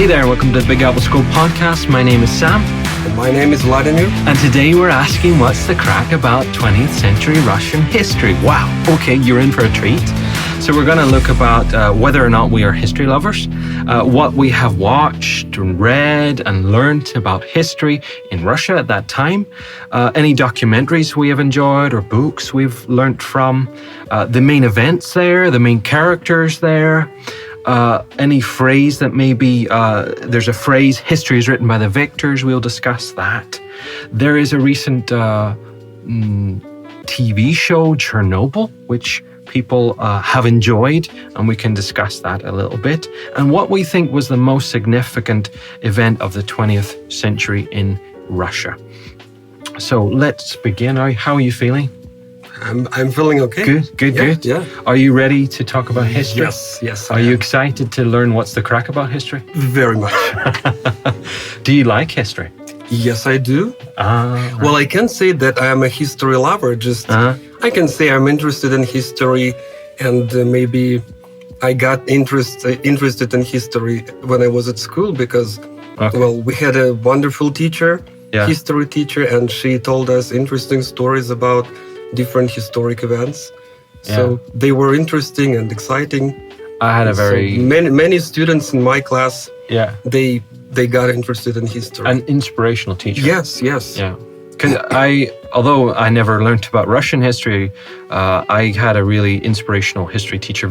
there, welcome to the Big Apple Scroll podcast. My name is Sam. And my name is Vladimir. And today we're asking what's the crack about 20th century Russian history. Wow, okay, you're in for a treat. So we're going to look about whether or not we are history lovers, what we have watched and read and learned about history in Russia at that time, any documentaries we have enjoyed or books we've learnt from, the main events there, the main characters there, any phrase that maybe, there's a phrase, history is written by the victors, we'll discuss that. There is a recent TV show, Chernobyl, which people have enjoyed, and we can discuss that a little bit. And what we think was the most significant event of the 20th century in Russia. So let's begin. How are you feeling? I'm feeling okay. Good. Yeah. Are you ready to talk about history? Yes. Are you excited to learn what's the crack about history? Very much. Do you like history? Yes, I do. Right. Well, I can't say that I am a history lover. I can say I'm interested in history, and maybe I got interested in history when I was at school because, we had a wonderful teacher, history teacher, and she told us interesting stories about different historic events. So they were interesting and exciting. I had many students in my class. Yeah. They got interested in history. An inspirational teacher. Yes. Yeah. Because although I never learned about Russian history, I had a really inspirational history teacher.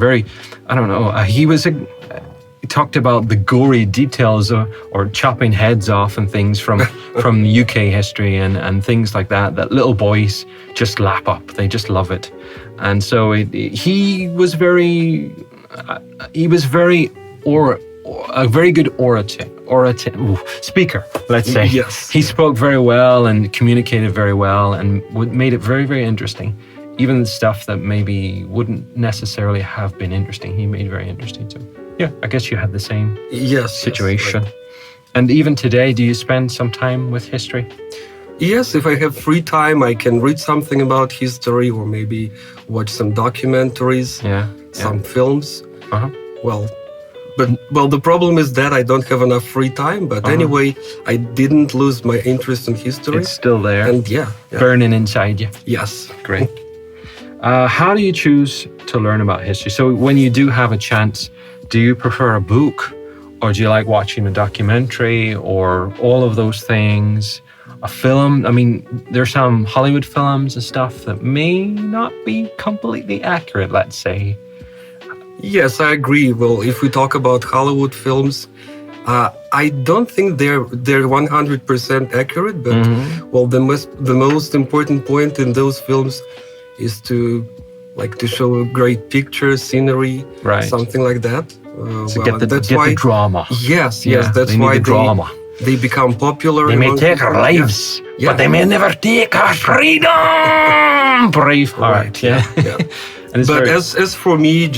He talked about the gory details or chopping heads off and things from UK history and things like that little boys just lap up. They just love it. And so he was a very good speaker, let's say. Yes. He spoke very well and communicated very well and made it very, very interesting. Even stuff that maybe wouldn't necessarily have been interesting, he made very interesting too. Yeah, I guess you had the same situation. Yes, And even today, do you spend some time with history? Yes, if I have free time, I can read something about history or maybe watch some documentaries, some films. But the problem is that I don't have enough free time. But anyway, I didn't lose my interest in history. It's still there. And burning inside you. Yes. Great. How do you choose to learn about history? So when you do have a chance, do you prefer a book or do you like watching a documentary or all of those things? A film? I mean, there's some Hollywood films and stuff that may not be completely accurate, let's say. Yes, I agree. Well, if we talk about Hollywood films, I don't think they're 100% accurate. But the most important point in those films is to show a great picture, scenery, something like that. Get the drama. Yes. That's why they become popular. They may take our lives, but they may never take our freedom. Braveheart. Yeah. But as for me,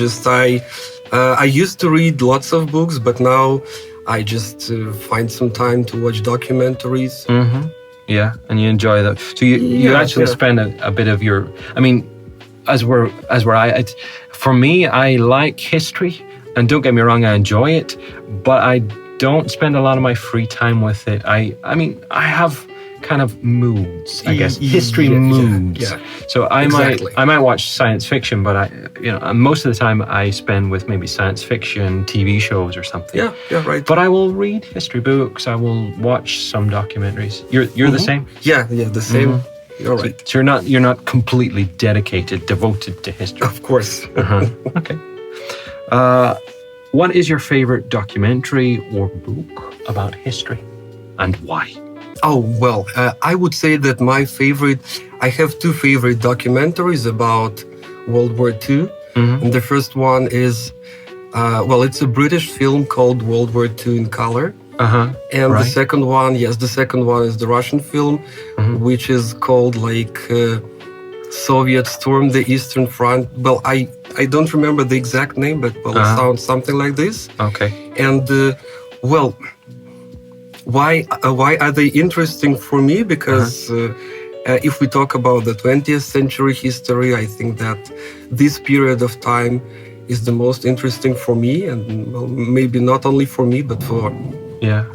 I used to read lots of books, but now I just find some time to watch documentaries. Mm-hmm. Yeah, and you enjoy that. So you actually spend a bit of your. I mean, for me, I like history, and don't get me wrong, I enjoy it, but I don't spend a lot of my free time with it. I have kind of moods, I guess, history moods. Yeah. So I might watch science fiction, but most of the time I spend with maybe science fiction TV shows or something. Yeah, right. But I will read history books. I will watch some documentaries. You're the same? Yeah, the same. Mm-hmm. You're right. So you're not completely devoted to history. Of course. Okay. What is your favorite documentary or book about history, and why? Oh, well, I would say that I have two favorite documentaries about World War II. Mm-hmm. And the first one is, it's a British film called World War II in Color. And the second one is the Russian film, which is called Soviet Storm the Eastern Front. Well, I don't remember the exact name, but it sounds something like this. Okay. And, why are they interesting for me? Because if we talk about the 20th century history, I think that this period of time is the most interesting for me, and maybe not only for me, but for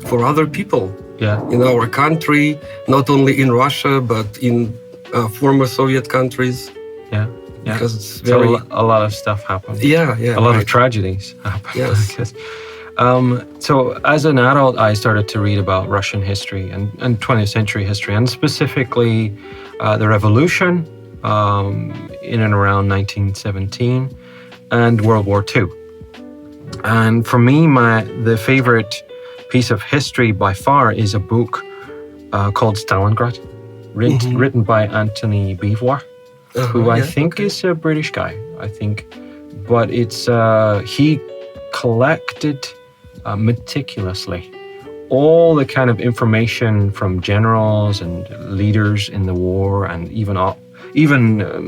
for other people Yeah. in our country, not only in Russia, but in former Soviet countries. Yeah. Because it's So very... a lot of stuff happened. Yeah. A lot of tragedies happened. Yes. I guess. So as an adult, I started to read about Russian history and 20th century history, and specifically the revolution in and around 1917 and World War II. And for me, the favorite piece of history by far is a book called Stalingrad, written by Antony Beevor, who I think is a British guy, I think. But it's he collected meticulously all the kind of information from generals and leaders in the war, and even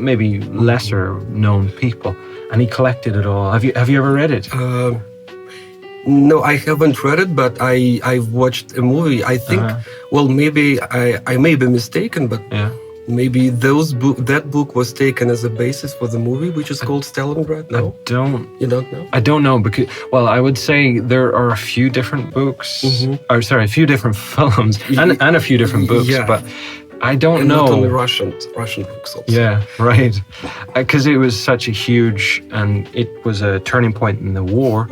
maybe lesser known people, and he collected it all. Have you ever read it? No, I haven't read it, but I've watched a movie. I think, well, maybe I may be mistaken, but maybe that book was taken as a basis for the movie, which is called Stalingrad. No, you don't know? I don't know, because, well, I would say there are a few different books, a few different films, and a few different books, but I don't know. Not only Russian books also. Yeah, right. Because it was such a huge, and it was a turning point in the war.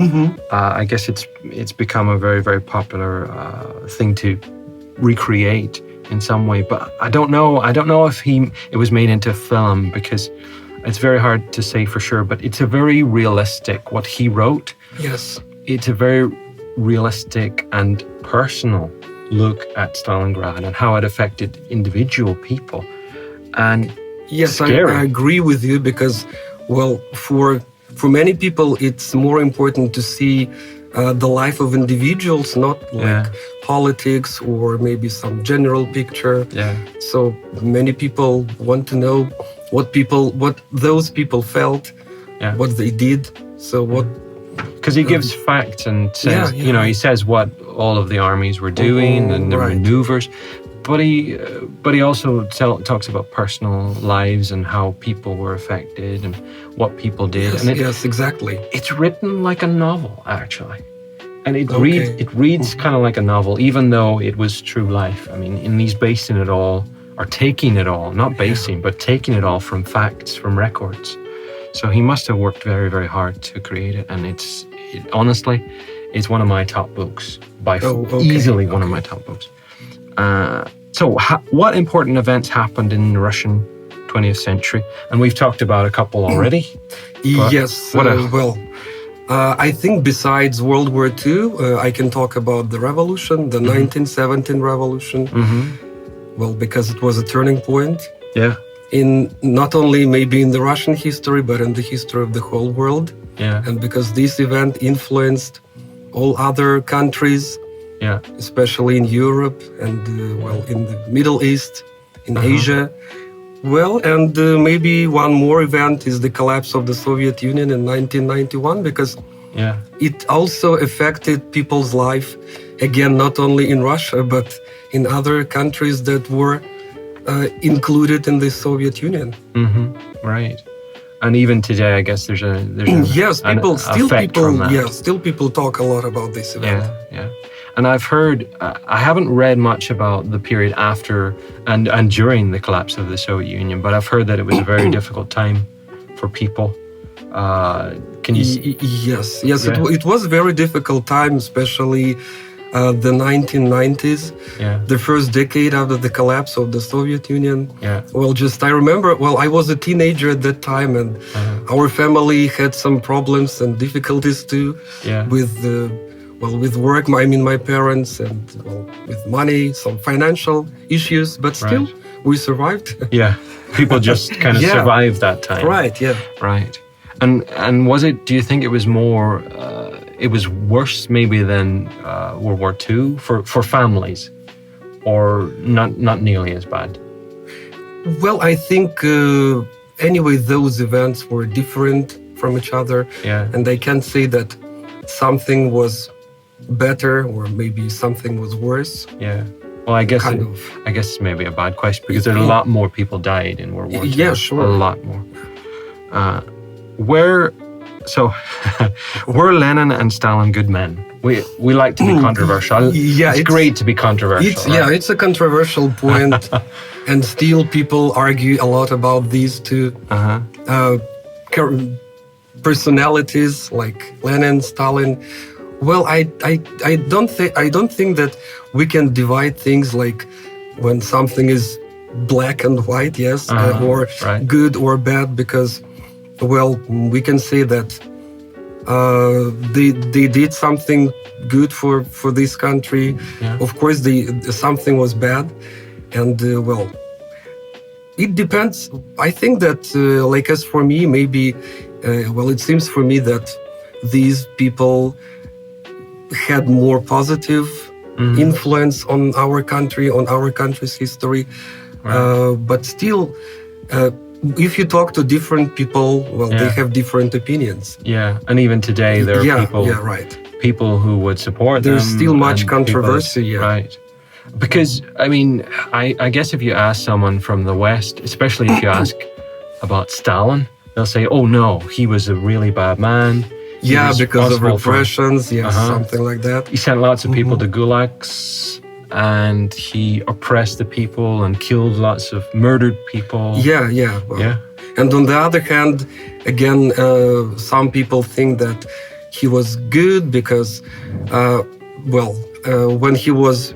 I guess it's become a very, very popular thing to recreate in some way. But I don't know if it was made into film, because it's very hard to say for sure. But it's a very realistic, what he wrote. Yes. It's a very realistic and personal look at Stalingrad and how it affected individual people. And yes, I agree with you, because, well, for many people, it's more important to see the life of individuals, not like politics or maybe some general picture. Yeah. So many people want to know what those people felt, what they did. So what? Because he gives facts and says, he says what all of the armies were doing and the maneuvers, but he also talks about personal lives and how people were affected and what people did. Yes, exactly. It's written like a novel, actually, and it reads kind of like a novel, even though it was true life. I mean, and he's basing it all, or taking it all, not basing, but taking it all from facts, from records. So he must have worked very, very hard to create it, and honestly, it's one of my top books, easily one of my top books. So what important events happened in the Russian 20th century? And we've talked about a couple already. Yes, I think besides World War II, I can talk about the revolution, the 1917 revolution. Well, because it was a turning point. Yeah. In not only maybe in the Russian history, but in the history of the whole world. Yeah. And because this event influenced all other countries, especially in Europe and, in the Middle East, in Asia. Well, and maybe one more event is the collapse of the Soviet Union in 1991, because it also affected people's life, again, not only in Russia, but in other countries that were included in the Soviet Union. Right. And even today, I guess there's a still people talk a lot about this event. Yeah. And I've heard, I haven't read much about the period after and during the collapse of the Soviet Union, but I've heard that it was a very difficult time for people. Can you? Yes. It was a very difficult time, especially the 1990s, the first decade after the collapse of the Soviet Union. Well, I remember, I was a teenager at that time, and our family had some problems and difficulties too with work. I mean, my parents, and with money, some financial issues, but still we survived. People just kind of survived that time. Right. And was it? Do you think it was more? It was worse maybe than World War II for families, or not nearly as bad? Well, I think anyway those events were different from each other, and I can't say that something was better or maybe something was worse. Well, I guess it's maybe a bad question, because there are a lot more people died in World War II. Yeah, sure. A lot more. Where So, were Lenin and Stalin good men? We like to be controversial. Yeah, it's great to be controversial. Yeah, it's a controversial point, and still people argue a lot about these two personalities like Lenin, Stalin. Well, I don't think that we can divide things like when something is black and white, yes, or good or bad, because, well, we can say that they did something good for this country. Yeah. Of course, something was bad, and well, it depends. I think that, like as for me, maybe, well, it seems for me that these people had more positive influence on our country, on our country's history. Right. But still, if you talk to different people, well, they have different opinions. Yeah, and even today there are people who would support them. There's still much controversy. Right. Because, I mean, I guess if you ask someone from the West, especially if you ask about Stalin, they'll say, oh no, he was a really bad man. Yeah, because of repressions, something like that. He sent lots of people to gulags, and he oppressed the people and killed lots of murdered people. Yeah. Well, and on the other hand, again, some people think that he was good because, when he was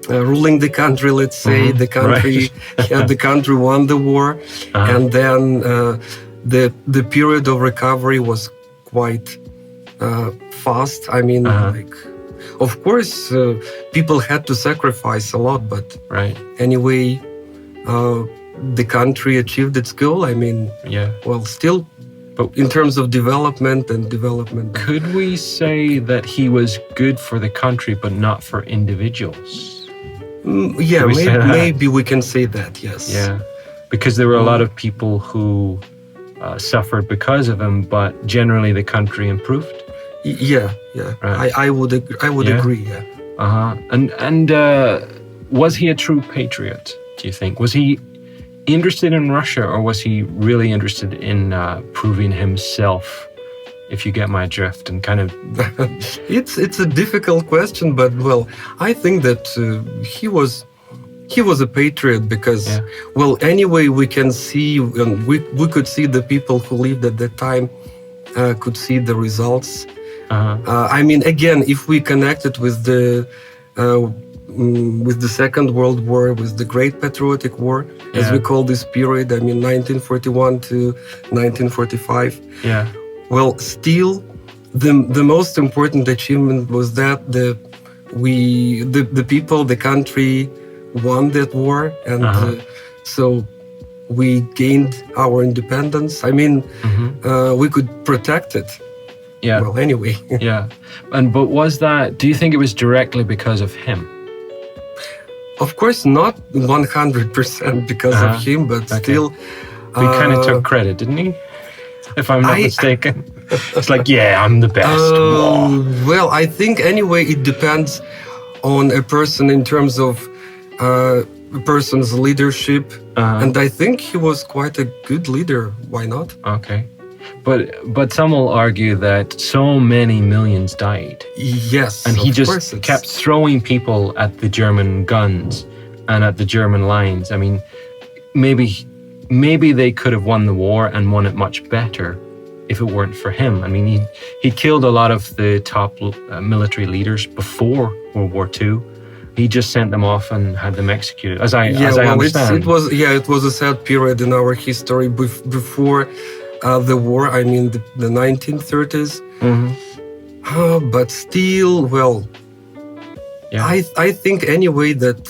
ruling the country, let's say, the country won the war, and then the period of recovery was quite fast. I mean, like, of course, people had to sacrifice a lot, but anyway, the country achieved its goal. I mean, well, still, but in terms of development. Could we say that he was good for the country, but not for individuals? Maybe we can say that, yes. Yeah, because there were a lot of people who suffered because of him, but generally the country improved. Yeah. Right. I would agree. Yeah. And was he a true patriot? Do you think? Was he interested in Russia, or was he really interested in proving himself? If you get my drift, and kind of, it's a difficult question, but well, I think that he was a patriot because, well, anyway, we can see, we could see the people who lived at that time could see the results. I mean, again, if we connect it with the Second World War, with the Great Patriotic War, as we call this period, I mean, 1941 to 1945. Yeah. Well, still, the most important achievement was that the people, the country, won that war, and so we gained our independence. I mean, we could protect it. Yeah. Well, anyway. Yeah. But was that? Do you think it was directly because of him? Of course, not 100% because of him, but still. He kind of took credit, didn't he? If I'm not mistaken. It's like, I'm the best. Well, I think anyway, it depends on a person in terms of a person's leadership. And I think he was quite a good leader. Why not? Okay. But some will argue that so many millions died. Yes, and he just kept throwing people at the German guns and at the German lines. I mean, maybe they could have won the war and won it much better if it weren't for him. I mean, he killed a lot of the top military leaders before World War II. He just sent them off and had them executed, as I understand. It was a sad period in our history before the war. I mean, the 1930s. But still, well, I think anyway that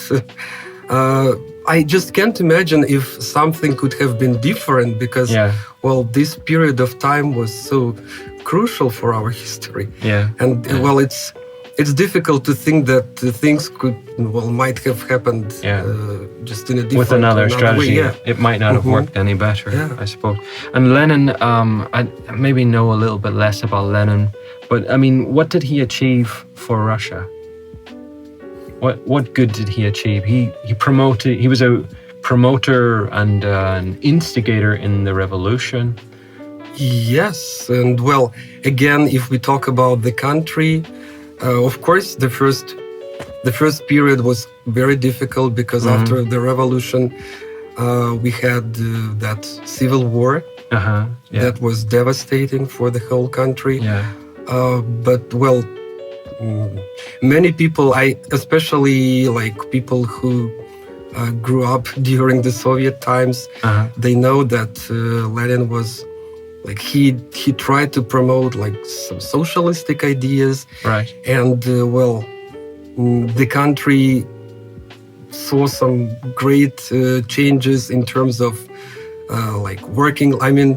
I just can't imagine if something could have been different because, well, this period of time was so crucial for our history. Well, it's difficult to think that things might have happened just in a different with another strategy. Way. It might not have worked any better, I suppose. And Lenin, I maybe know a little bit less about Lenin, but I mean, what did he achieve for Russia? What good did he achieve? He was a promoter and an instigator in the revolution. Yes, and well, again, if we talk about the country, of course, the first period was very difficult because after the revolution, we had that civil war that was devastating for the whole country. But well, many people, especially like people who grew up during the Soviet times, they know that Lenin was like he tried to promote like some socialistic ideas, right? And the country saw some great changes in terms of like working. I mean,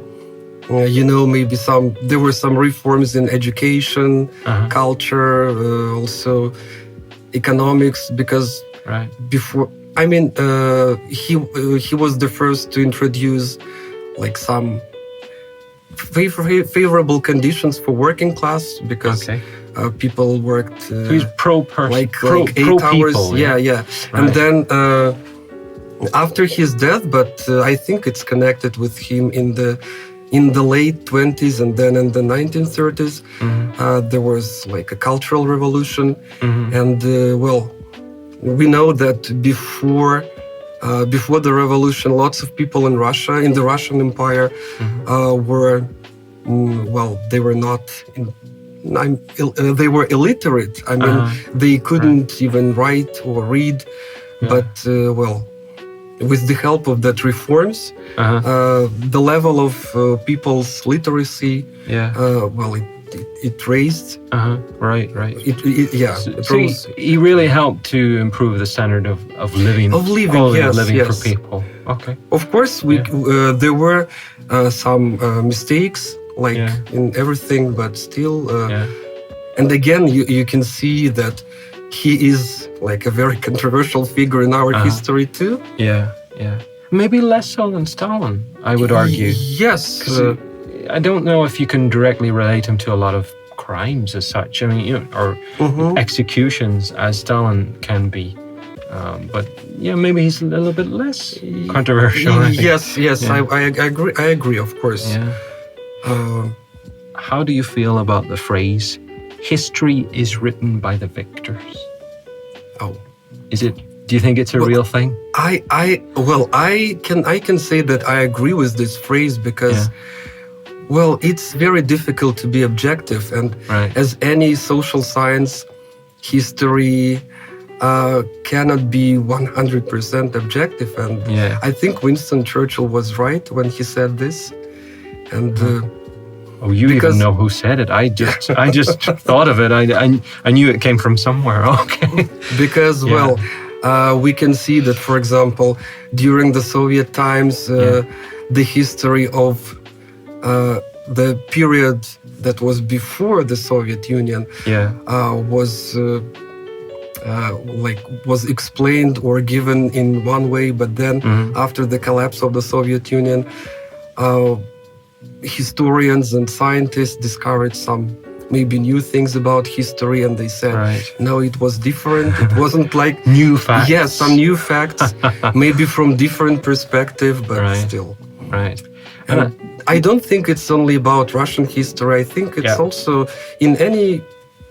maybe there were some reforms in education, culture, also economics, because before, I mean, he was the first to introduce like some favorable conditions for working class, because people worked so he's like 8 hours. People, yeah. Right. And then after his death, but I think it's connected with him in the late 20s and then in the 1930s, there was like a cultural revolution. And we know that before the revolution, lots of people in Russia, in the Russian Empire, were they were not they were illiterate. I mean, they couldn't even write or read. But with the help of that reforms, the level of people's literacy, it raised. Right. So he really helped to improve the standard of living. Quality of living for people. Okay. Of course, there were some mistakes, like in everything, but still. And again, you can see that he is like a very controversial figure in our history too. Yeah. Maybe less so than Stalin, I would argue. Yes. I don't know if you can directly relate him to a lot of crimes as such. I mean, or executions as Stalin can be. But maybe he's a little bit less controversial. Yes. I agree, of course. Yeah. How do you feel about the phrase, history is written by the victors? Do you think it's a real thing? I can say that I agree with this phrase because it's very difficult to be objective, and as any social science, history cannot be 100% objective. And I think Winston Churchill was right when he said this. And you even know who said it? I just thought of it. I knew it came from somewhere. Okay. Because we can see that, for example, during the Soviet times, the history of the period that was before the Soviet Union was explained or given in one way, but then after the collapse of the Soviet Union, historians and scientists discovered some maybe new things about history, and they said, no, it was different. It wasn't like new facts. Yeah, some new facts, maybe from different perspective, but still. Right. And I don't think it's only about Russian history. I think it's also in any,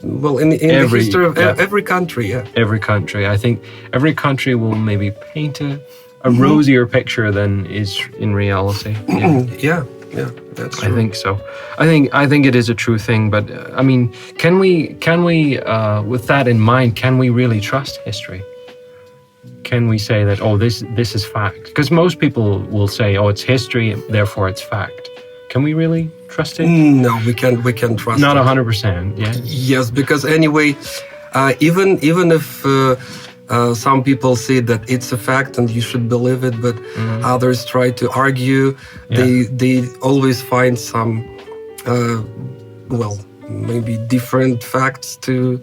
in the history of every country. Yeah. Every country. I think every country will maybe paint a rosier picture than is in reality. Yeah, that's true. I think so. I think it is a true thing. But I mean, can we with that in mind, can we really trust history? Can we say that this is fact? Because most people will say, it's history, therefore it's fact. Can we really trust it? No, we can't trust it. Not 100%. Yeah. Yes, because anyway, even if some people say that it's a fact and you should believe it, but others try to argue. They always find some, maybe different facts to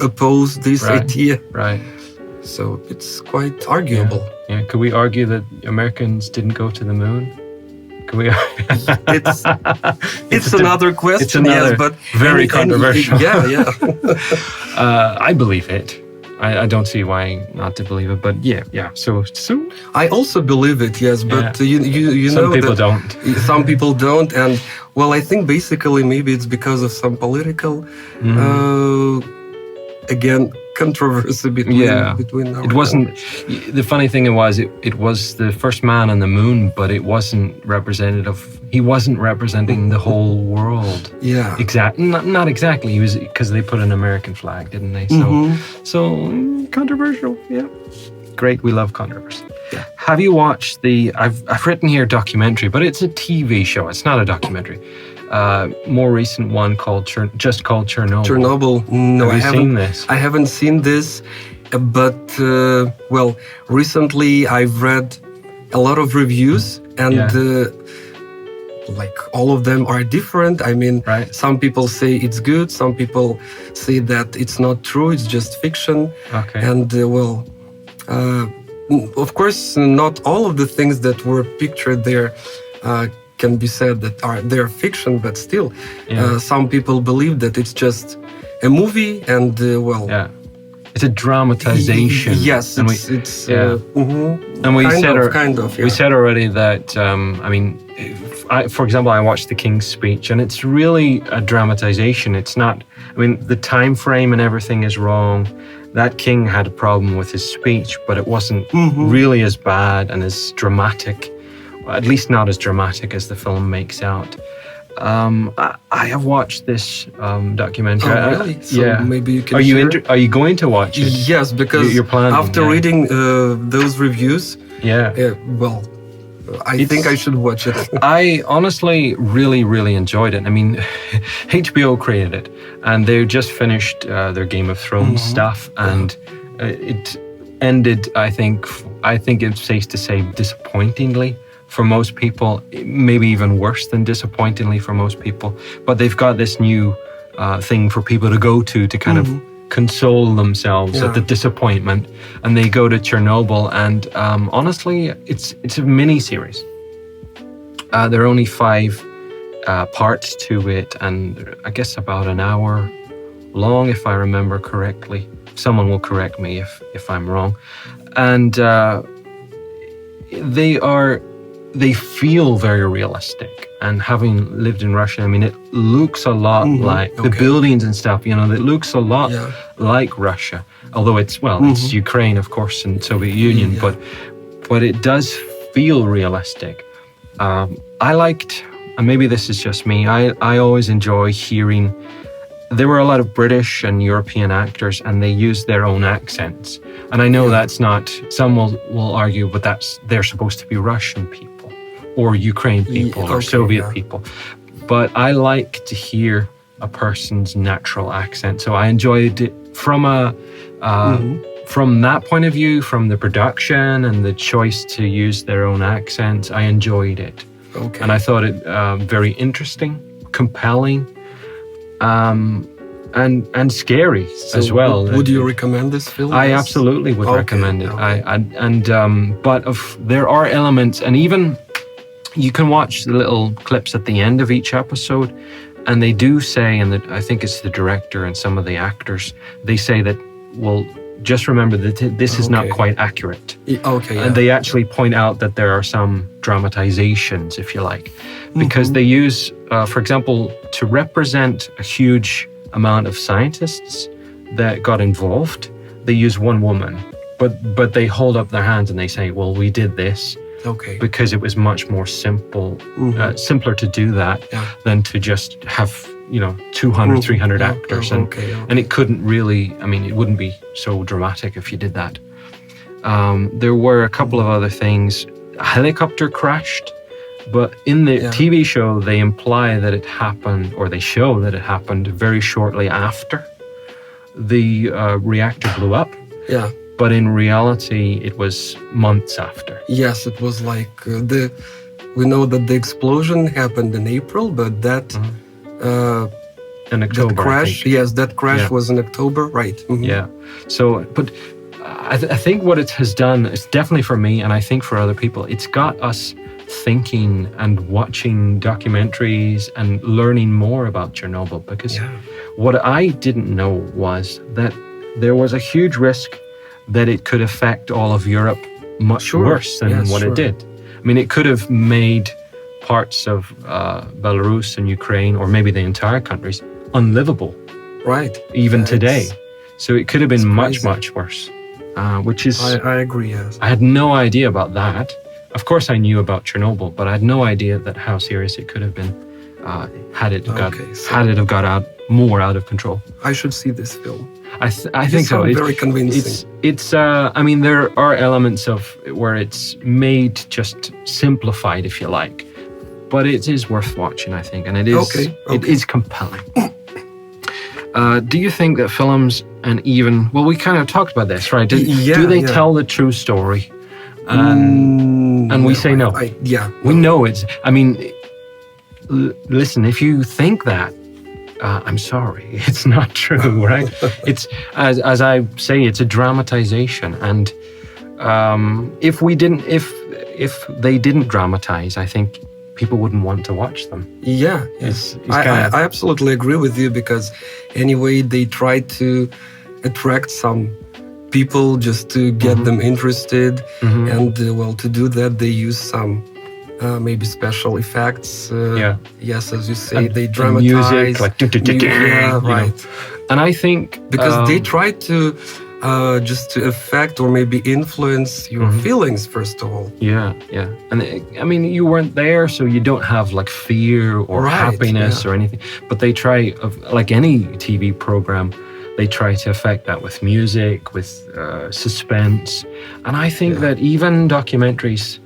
oppose this idea. Right. So it's quite arguable. Yeah. Could we argue that Americans didn't go to the moon? Could we? It's another question. It's another but very controversial. Yeah. I believe it. I don't see why not to believe it, but yeah. So I also believe it, yes, but you some know people that don't. Some people don't, and well, I think basically maybe it's because of some political, again, controversy between our it wasn't. The funny thing was, it was the first man on the moon, but it wasn't representative. He wasn't representing the whole world. Yeah, not exactly. He was, because they put an American flag, didn't they? So controversial. Yeah, great. We love controversy. Yeah. Have you watched I've written here documentary, but it's a TV show. It's not a documentary. More recent one called Chernobyl. Chernobyl. No, Have you seen this? I haven't seen this, but well, recently I've read a lot of reviews, and like all of them are different. I mean, some people say it's good, some people say that it's not true, it's just fiction. Okay. And well, of course, not all of the things that were pictured there can be said that they're fiction, but still, some people believe that it's just a movie, and it's a dramatization. Yes, and and we said already that I mean, for example, I watched the King's speech, and it's really a dramatization. It's not. I mean, the time frame and everything is wrong. That king had a problem with his speech, but it wasn't really as bad and as dramatic. At least not as dramatic as the film makes out. I have watched this documentary. Oh, really? So maybe you can Are you going to watch it? Yes, because you're planning, after reading those reviews, well, I think I should watch it. I honestly really enjoyed it. I mean, HBO created it, and they just finished their Game of Thrones stuff, and it ended, I think it's safe to say, disappointingly for most people, maybe even worse than disappointingly for most people. But they've got this new thing for people to go to kind of console themselves at the disappointment, and they go to Chernobyl. And honestly, it's a mini series. There are only 5 parts to it, and I guess about an hour long, if I remember correctly. Someone will correct me if I'm wrong. And they feel very realistic. And having lived in Russia, I mean, it looks a lot like the buildings and stuff, you know, it looks a lot like Russia. Although it's Ukraine, of course, and Soviet Union, but it does feel realistic. I liked, and maybe this is just me, I always enjoy hearing, there were a lot of British and European actors, and they used their own accents. And I know that's not, some will argue, but they're supposed to be Russian people, or Ukraine people, or Soviet people. But I like to hear a person's natural accent. So I enjoyed it from that point of view, from the production and the choice to use their own accents. I enjoyed it. Okay. And I thought it very interesting, compelling, and scary as well. Would you recommend this film? I absolutely would recommend it. Okay. But there are elements, and even you can watch the little clips at the end of each episode, and they do say, and I think it's the director and some of the actors, they say that, well, just remember that this is not quite accurate. And they actually point out that there are some dramatizations, if you like, because they use, for example, to represent a huge amount of scientists that got involved, they use one woman, but they hold up their hands and they say, well, we did this because it was much more simpler to do that than to just have 200, 300 actors. And it couldn't really, I mean, it wouldn't be so dramatic if you did that. There were a couple of other things. A helicopter crashed, but in the TV show, they imply that it happened, or they show that it happened very shortly after the reactor blew up. Yeah. But in reality, it was months after. Yes, it was like we know that the explosion happened in April, but that in October, that crash, that crash was in October, right? Yeah. So, but I think what it has done is definitely for me, and I think for other people, it's got us thinking and watching documentaries and learning more about Chernobyl, because what I didn't know was that there was a huge risk that it could affect all of Europe much worse than what it did. I mean, it could have made parts of Belarus and Ukraine, or maybe the entire countries, unlivable. Right. Even today. So it could have been much worse. Which is... I agree, yes. I had no idea about that. Of course I knew about Chernobyl, but I had no idea that how serious it could have been had it have got out of control. I should see this film. I think so. It's very convincing. I mean, there are elements of where it's made just simplified, if you like, but it is worth watching, I think, and it is compelling. Do you think that films and even, well, we kind of talked about this, right? Do they tell the true story? And we say no. We know it's, I mean, listen, if you think that, I'm sorry, it's not true, right? It's, as I say, it's a dramatization. And if they didn't dramatize, I think people wouldn't want to watch them. Yeah, yes. I absolutely agree with you, because anyway, they try to attract some people just to get them interested. And well, to do that, they use some maybe special effects. Yes, as you say, they dramatize. Music, like... right. And I think... Because they try to just to affect or maybe influence your feelings, first of all. Yeah. And I mean, you weren't there, so you don't have like fear or happiness or anything. But they try, like any TV program, they try to affect that with music, with suspense. And I think that even documentaries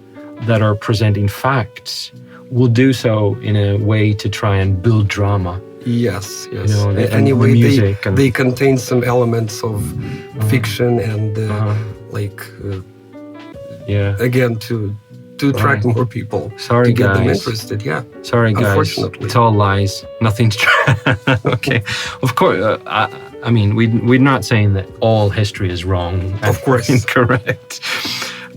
that are presenting facts will do so in a way to try and build drama. Yes. You know, anyway, the music they contain some elements of fiction and again to attract more people. Sorry, to get them guys. Interested. Yeah. Sorry, guys. Unfortunately, it's all lies. Nothing's true. Okay. Of course. I mean, we're not saying that all history is wrong. Of course, incorrect.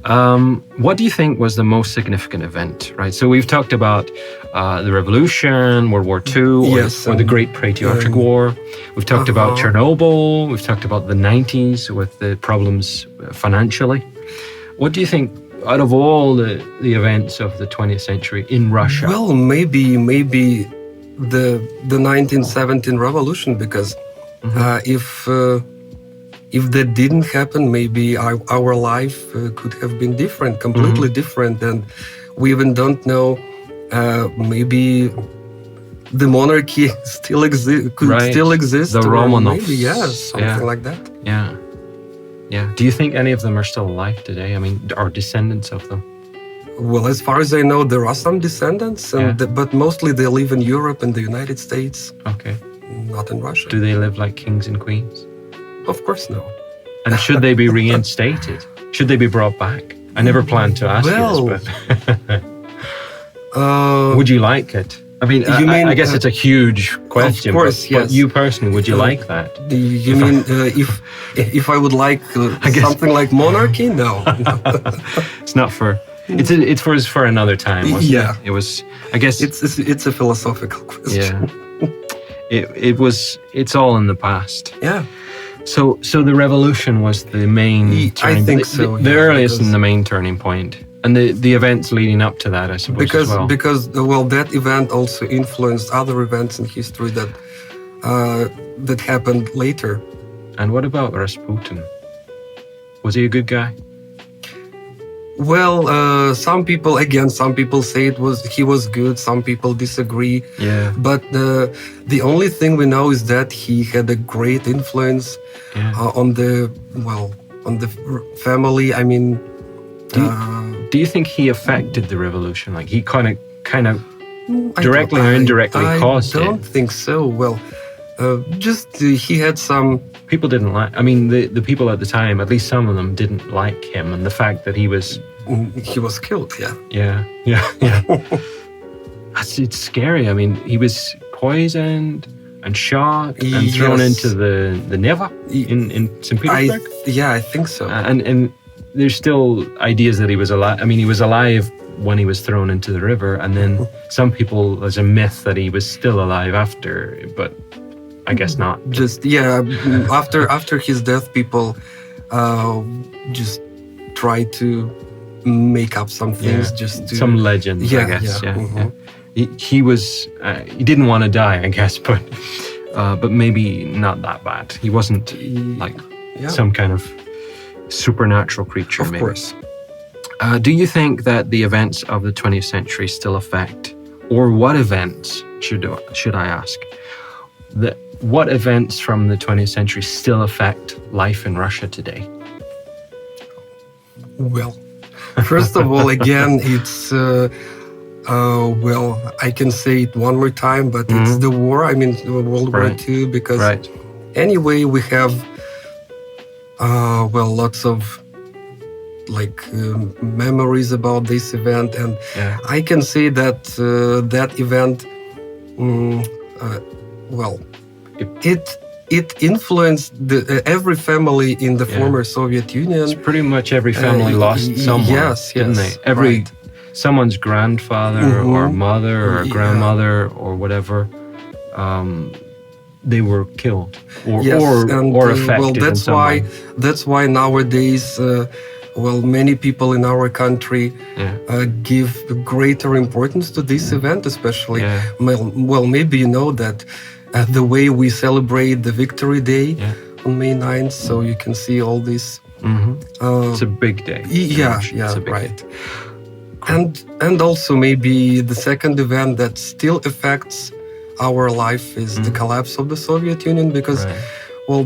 What do you think was the most significant event, right? So we've talked about the Revolution, World War II, or the Great Patriotic War. We've talked about Chernobyl. We've talked about the 90s with the problems financially. What do you think, out of all the events of the 20th century in Russia? Well, maybe the 1917 revolution, because if that didn't happen, maybe our life could have been different, completely different. And we even don't know, maybe the monarchy still still exist. The Romanovs. Maybe, something like that. Yeah. Do you think any of them are still alive today? I mean, are descendants of them? Well, as far as I know, there are some descendants, but mostly they live in Europe and the United States. Okay. Not in Russia. Do they live like kings and queens? Of course, no. And should they be reinstated? Should they be brought back? I never planned to ask you this, but would you like it? I mean, I guess it's a huge question. Of course, but you personally, would you like that? You mean if I would like something like monarchy? No. It's not for. It's for another time. Wasn't it? It was. I guess it's a philosophical question. Yeah. It's all in the past. Yeah. So the revolution was the main turning, I think so. The earliest and the main turning point. And the events leading up to that, I suppose, because that event also influenced other events in history that happened later. And what about Rasputin? Was he a good guy? Well, some people say he was good. Some people disagree. Yeah. But the only thing we know is that he had a great influence on the family. I mean, do you think he affected the revolution? Like he kind of directly or indirectly caused it? I don't think so. Well, he had some. People didn't like. I mean, the people at the time, at least some of them, didn't like him, and the fact that he was killed. Yeah. It's scary. I mean, he was poisoned and shot and thrown into the Neva in St. Petersburg. I think so. And there's still ideas that he was alive. I mean, he was alive when he was thrown into the river, and then some people, there's a myth that he was still alive after, but I guess not. Just after his death, people just try to make up some things, just to, some legends, I guess. He was he didn't want to die, I guess, but maybe not that bad. He wasn't like some kind of supernatural creature. Of maybe. course. Do you think that the events of the 20th century still affect, or what events should I ask? What events from the 20th century still affect life in Russia today? Well, first of all, again, it's I can say it one more time, but it's the war. I mean, World War II, because anyway, we have lots of memories about this event, and I can say that that event, it influenced every family in the former Soviet Union. It's pretty much every family lost someone, didn't they? Someone's grandfather or mother or grandmother or whatever, they were killed or affected. Well, that's why nowadays, many people in our country give greater importance to this event, especially. Well, maybe you know that the way we celebrate the Victory Day on May 9th, so you can see all this. It's a big day. It's a big day. And also maybe the second event that still affects our life is the collapse of the Soviet Union, because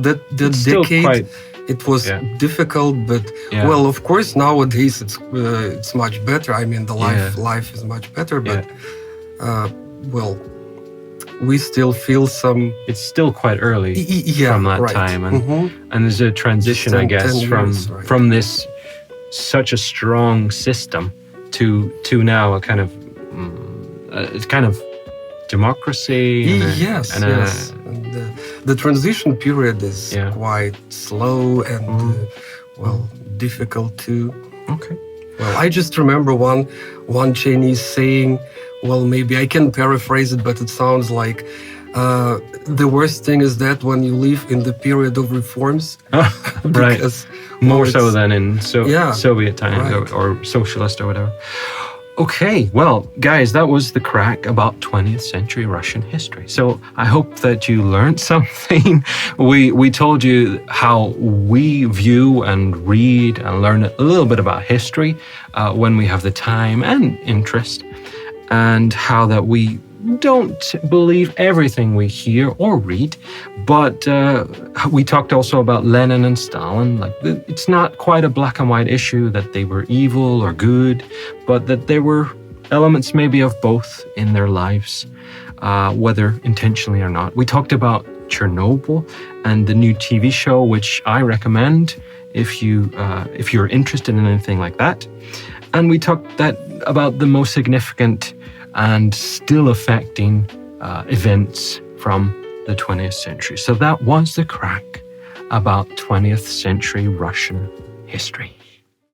that decade it was difficult, but of course nowadays it's much better. I mean, the life is much better, but we still feel some. It's still quite early from that time, and there's a transition, I guess, from this such a strong system to now a kind of democracy. And the transition period is quite slow and difficult too. Okay. Well, I just remember one Chinese saying. Well, maybe I can paraphrase it, but it sounds like the worst thing is that when you live in the period of reforms, because more so than in Soviet times or socialist or whatever. Okay, well, guys, that was the crack about 20th century Russian history. So I hope that you learned something. We told you how we view and read and learn a little bit about history when we have the time and interest, and how that we don't believe everything we hear or read, but we talked also about Lenin and Stalin. Like, it's not quite a black and white issue that they were evil or good, but that there were elements maybe of both in their lives, whether intentionally or not. We talked about Chernobyl and the new TV show, which I recommend if you're interested in anything like that. And we talked about the most significant and still affecting events from the 20th century. So that was the crack about 20th century Russian history.